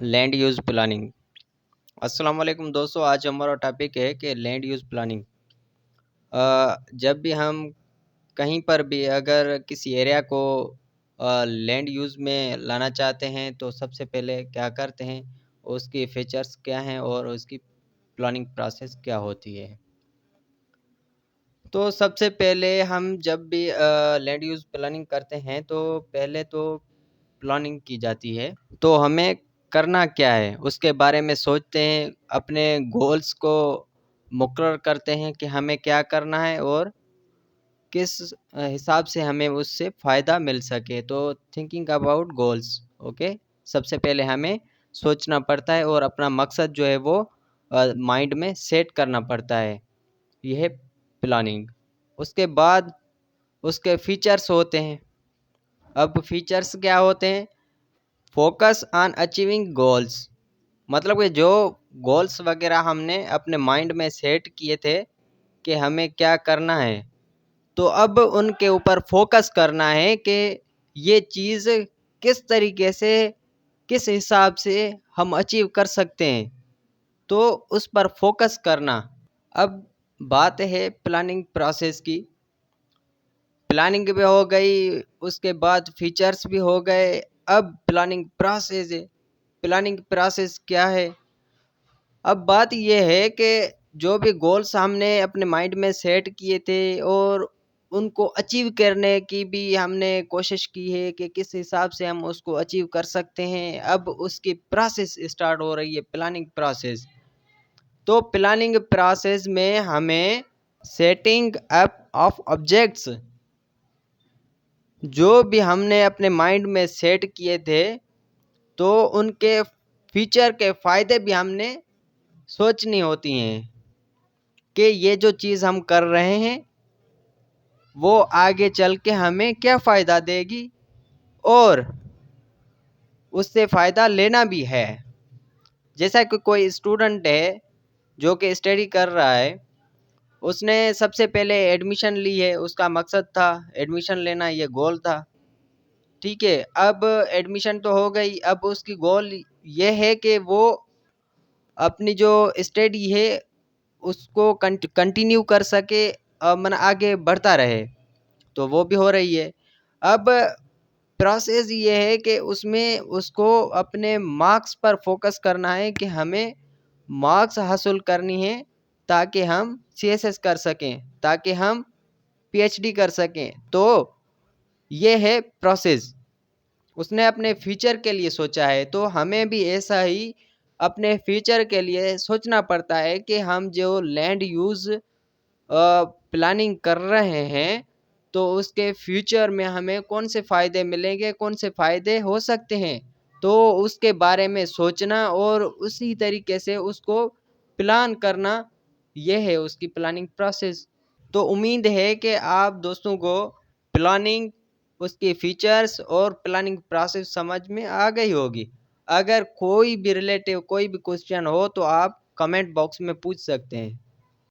Land use planning. अस्सलाम वालेकुम दोस्तों, आज हमारा टॉपिक है कि लैंड यूज़ प्लानिंग। जब भी हम कहीं पर भी अगर किसी एरिया को लैंड यूज़ में लाना चाहते हैं तो सबसे पहले क्या करते हैं, उसकी फीचर्स क्या हैं और उसकी प्लानिंग प्रोसेस क्या होती है। तो सबसे पहले हम जब भी लैंड यूज़ प्लानिंग करते हैं तो पहले तो प्लानिंग की जाती है। तो हमें करना क्या है उसके बारे में सोचते हैं, अपने गोल्स को मुकर्रर करते हैं कि हमें क्या करना है और किस हिसाब से हमें उससे फ़ायदा मिल सके। तो थिंकिंग अबाउट गोल्स, ओके। सबसे पहले हमें सोचना पड़ता है और अपना मकसद जो है वो माइंड में सेट करना पड़ता है। यह है प्लानिंग। उसके बाद उसके फीचर्स होते हैं। अब फीचर्स क्या होते हैं? फोकस ऑन अचीविंग गोल्स, मतलब कि जो गोल्स वगैरह हमने अपने माइंड में सेट किए थे कि हमें क्या करना है, तो अब उनके ऊपर फोकस करना है कि ये चीज़ किस तरीके से, किस हिसाब से हम अचीव कर सकते हैं, तो उस पर फोकस करना। अब बात है प्लानिंग प्रोसेस की। प्लानिंग भी हो गई, उसके बाद फीचर्स भी हो गए। अब प्लानिंग प्रोसेस है। प्लानिंग प्रोसेस क्या है? अब बात यह है कि जो भी गोल्स हमने अपने माइंड में सेट किए थे और उनको अचीव करने की भी हमने कोशिश की है कि किस हिसाब से हम उसको अचीव कर सकते हैं। अब उसकी प्रोसेस स्टार्ट हो रही है, प्लानिंग प्रोसेस। तो प्लानिंग प्रोसेस में हमें सेटिंग अप ऑफ ऑब्जेक्ट्स, जो भी हमने अपने माइंड में सेट किए थे, तो उनके फीचर के फ़ायदे भी हमने सोचनी होती हैं कि ये जो चीज़ हम कर रहे हैं वो आगे चल के हमें क्या फ़ायदा देगी और उससे फ़ायदा लेना भी है। जैसा कि कोई स्टूडेंट है जो कि स्टडी कर रहा है, उसने सबसे पहले एडमिशन ली है, उसका मकसद था एडमिशन लेना, ये गोल था। ठीक है, अब एडमिशन तो हो गई, अब उसकी गोल ये है कि वो अपनी जो स्टडी है उसको कंटिन्यू कर सके, मन आगे बढ़ता रहे, तो वो भी हो रही है। अब प्रोसेस ये है कि उसमें उसको अपने मार्क्स पर फोकस करना है कि हमें मार्क्स हासिल करनी है ताकि हम सीएसएस कर सकें, ताकि हम पीएचडी कर सकें। तो ये है प्रोसेस। उसने अपने फ्यूचर के लिए सोचा है, तो हमें भी ऐसा ही अपने फ्यूचर के लिए सोचना पड़ता है कि हम जो लैंड यूज़ प्लानिंग कर रहे हैं तो उसके फ्यूचर में हमें कौन से फ़ायदे मिलेंगे, कौन से फ़ायदे हो सकते हैं, तो उसके बारे में सोचना और उसी तरीके से उसको प्लान करना, यह है उसकी प्लानिंग प्रोसेस। तो उम्मीद है कि आप दोस्तों को प्लानिंग, उसके फीचर्स और प्लानिंग प्रोसेस समझ में आ गई होगी। अगर कोई भी रिलेटिव कोई भी क्वेश्चन हो तो आप कमेंट बॉक्स में पूछ सकते हैं।